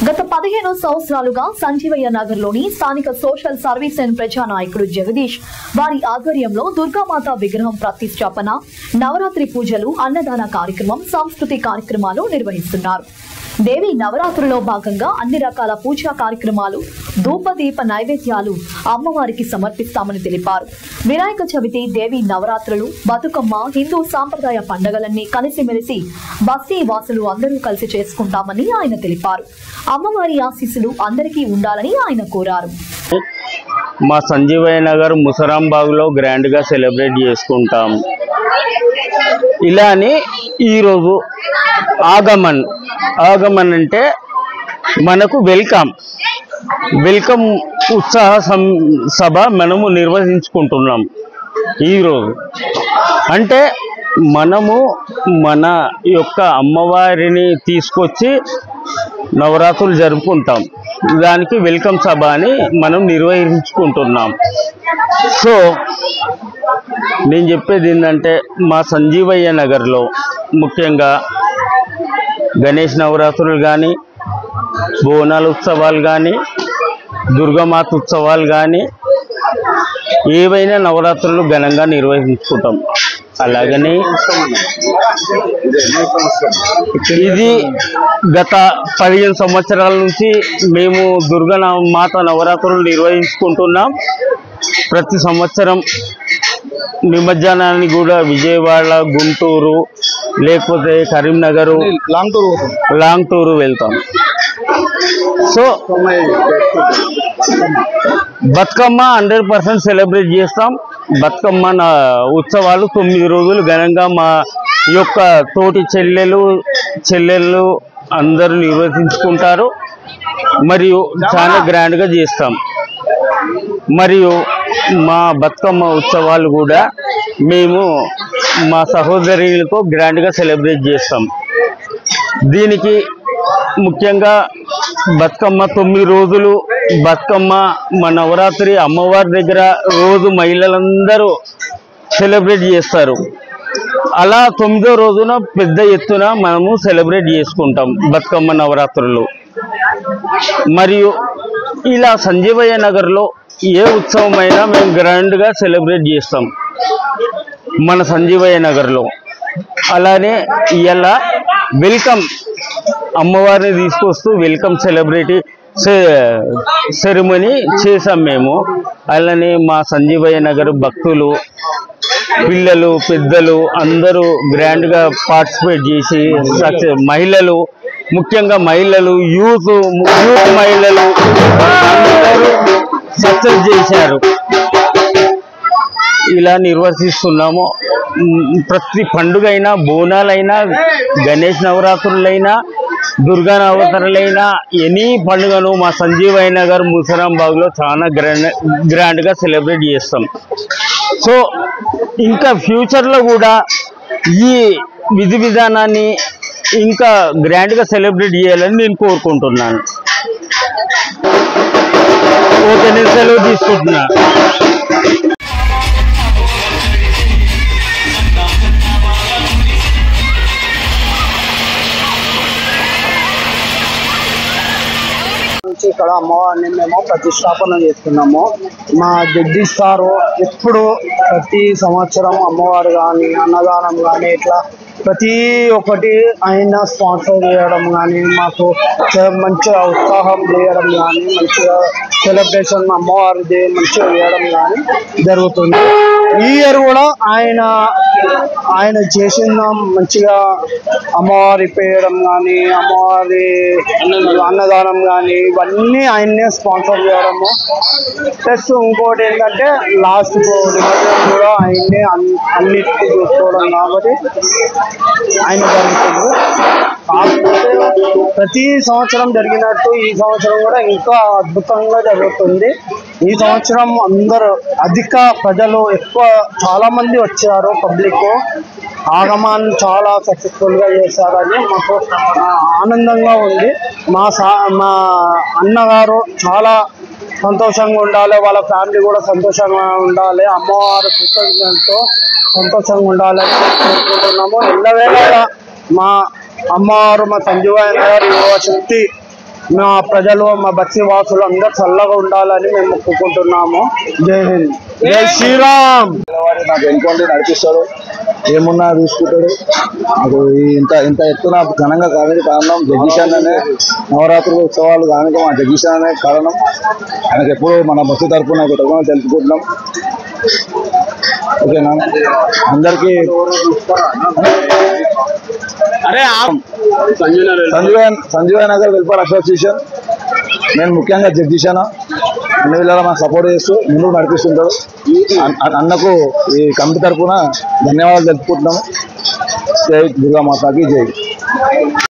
గత 15 సంవత్సరాలుగా సంజీవయ్య నగర్లోని స్థానిక సోషల్ సర్వీస్ అండ్ ప్రజానాయకుడు జగదీష్ వారి ఆధ్వర్యంలో దుర్గామాత విగ్రహం ప్రతిష్టాపన, నవరాత్రి పూజలు, అన్నదాన కార్యక్రమం, సాంస్కృతిక కార్యక్రమాలు నిర్వహిస్తున్నారు. దేవి నవరాత్రుల్లో భాగంగా అన్ని రకాల పూజా కార్యక్రమాలు, ధూపదీప నైవేద్యాలు అమ్మవారికి సమర్పిస్తామని తెలిపారు. వినాయక చవితి, దేవి నవరాత్రులు, బతుకమ్మ, హిందూ సాంప్రదాయ పండుగలన్నీ కలిసిమెలిసి బస్తీ వాసులు అందరూ కలిసి చేసుకుంటామని ఆయన తెలిపారు. అమ్మవారి ఆశీస్సులు అందరికీ ఉండాలని ఆయన కోరారు. మా సంజీవయ్య నగర్ ముసరాంబాగ్ లో గ్రాండ్ గా సెలబ్రేట్ చేసుకుంటాం. ఇలాని ఈరోజు ఆగమన్ అంటే మనకు వెల్కమ్ ఉత్సాహ సభ మనము నిర్వహించుకుంటున్నాం. ఈరోజు అంటే మనము మన యొక్క అమ్మవారిని తీసుకొచ్చి నవరాత్రులు జరుపుకుంటాం. దానికి వెల్కమ్ సభ అని మనం నిర్వహించుకుంటున్నాం. సో నేను చెప్పేది ఏంటంటే మా సంజీవయ్య నగర్లో ముఖ్యంగా గణేష్ నవరాత్రులు కానీ, బోనాల ఉత్సవాలు కానీ, దుర్గామాత ఉత్సవాలు కానీ, ఏవైనా నవరాత్రులు ఘనంగా నిర్వహించుకుంటాం. అలాగని ఇది గత 15 సంవత్సరాల నుంచి మేము దుర్గామాత నవరాత్రులు నిర్వహించుకుంటున్నాం. ప్రతి సంవత్సరం నిమజ్జనాన్ని కూడా విజయవాడ, గుంటూరు, లేకపోతే కరీంనగర్, లాంగ్ టూరు వెళ్తాం. సో బతుకమ్మ 100% సెలబ్రేట్ చేస్తాం. బతుకమ్మ ఉత్సవాలు 9 రోజులు ఘనంగా మా యొక్క తోటి చెల్లెళ్ళు అందరూ నిర్వహించుకుంటారు. మరియు చాలా గ్రాండ్గా చేస్తాం. మరియు మా బతుకమ్మ ఉత్సవాలు కూడా మేము మా సహోదరులతో గ్రాండ్గా సెలబ్రేట్ చేస్తాం. దీనికి ముఖ్యంగా బతుకమ్మ 9 రోజులు బతుకమ్మ మా నవరాత్రి అమ్మవారి దగ్గర రోజు మహిళలందరూ సెలబ్రేట్ చేస్తారు. అలా 9వ రోజున పెద్ద ఎత్తున మనము సెలబ్రేట్ చేసుకుంటాం బతుకమ్మ నవరాత్రులు. మరియు ఇలా సంజీవయ్య నగర్లో ఏ ఉత్సవమైనా మేము గ్రాండ్గా సెలబ్రేట్ చేస్తాం మన సంజీవయ్య నగర్లో. అలానే ఇలా వెల్కమ్ అమ్మవారిని తీసుకొస్తూ వెల్కమ్ సెరమనీ చేసాం మేము. అలానే మా సంజీవయ్య నగర్ భక్తులు, పిల్లలు, పెద్దలు అందరూ గ్రాండ్గా పార్టిసిపేట్ చేసి మహిళలు, ముఖ్యంగా మహిళలు, యూత్ మహిళలు అందరూ సక్సెస్ చేశారు. ఇలా నిర్వర్తిస్తున్నాము. ప్రతి పండుగ అయినా, బోనాలైనా, గణేష్ నవరాత్రులైనా, దుర్గా నవరాత్రులైనా, ఎనీ పండుగను మా సంజీవయ్య నగర్ ముసరాంబాగ్లో చాలా గ్రాండ్గా సెలబ్రేట్ చేస్తాం. సో ఇంకా ఫ్యూచర్లో కూడా ఈ విధి విధానాన్ని ఇంకా గ్రాండ్గా సెలబ్రేట్ చేయాలని నేను కోరుకుంటున్నాను. ఓకే, నేను సెలవు తీసుకుంటున్నా. ఇక్కడ అమ్మవారిని మేము ప్రతిష్టాపన చేస్తున్నాము. మా జగదీష్ సారు ఎప్పుడు ప్రతి సంవత్సరం అమ్మవారు కానీ, అన్నదానం కానీ, ఇట్లా ప్రతి ఒక్కటి ఆయన స్పాన్సర్ చేయడం కానీ, మాకు మంచిగా ఉత్సాహం చేయడం కానీ, మంచిగా సెలబ్రేషన్ అమ్మవారిది మంచిగా చేయడం కానీ జరుగుతుంది. ఈ ఇయర్ కూడా ఆయన చేసిన మంచిగా అమ్మవారి పేయడం కానీ, అమ్మవారి అన్నదానం కానీ ఇవన్నీ ఆయన్నే స్పాన్సర్ చేయడము. ప్లస్ ఇంకోటి ఏంటంటే లాస్ట్ నిమజ్జనం కూడా ఆయన్నే అన్నిటికీ చూసుకోవడం కాబట్టి ఆయన జరుగుతుంది. కాకపోతే ప్రతి సంవత్సరం జరిగినట్టు ఈ సంవత్సరం కూడా ఇంకా అద్భుతంగా జరుగుతుంది. ఈ సంవత్సరం అందరూ ప్రజలు ఎక్కువ చాలా మంది వచ్చారు. పబ్లిక్ ఆగమాన్ని చాలా సక్సెస్ఫుల్గా చేశారని మాకు ఆనందంగా ఉంది. మా అన్నగారు చాలా సంతోషంగా ఉండాలి, వాళ్ళ ఫ్యామిలీ కూడా సంతోషంగా ఉండాలి, అమ్మవారు కృతజ్ఞతతో సంతోషంగా ఉండాలని కోరుకుంటున్నాము. ఎల్లవేళ మా అమ్మవారు, మా సంజీవయ్య నగర్ యువశక్తి మా ప్రజలు మా బస్సీ వాసులు అందరూ చల్లగా ఉండాలని మేము మొక్కుకుంటున్నాము. జై హింద్, జై శ్రీరామ్. నాకు ఎన్నుకోండి నడిపిస్తాడు, ఏమున్నా చూసుకుంటాడు. నాకు ఇంత ఇంత ఎత్తున ఘనంగా కావడానికి కారణం జగదీష్ అనే నవరాత్రుల ఉత్సవాలు కావడానికి మా జగదీష్ అనే కారణం. ఆయనకు ఎప్పుడు మన బస్సు తరఫున కృతజ్ఞతలు తెలుపుకుంటున్నాం. ఓకేనా అందరికీ. సంజీవయ్య నగర్ వెల్ఫేర్ అసోసియేషన్ నేను ముఖ్యంగా జగదీష్ అన్న అన్ని వేళలా మాకు సపోర్ట్ చేస్తూ ముందుకు నడిపిస్తుంటాడు. అన్నకు ఈ కమిటీ తరఫున ధన్యవాదాలు తెలుపుకుంటున్నాము. జై దుర్గామాతకి జై.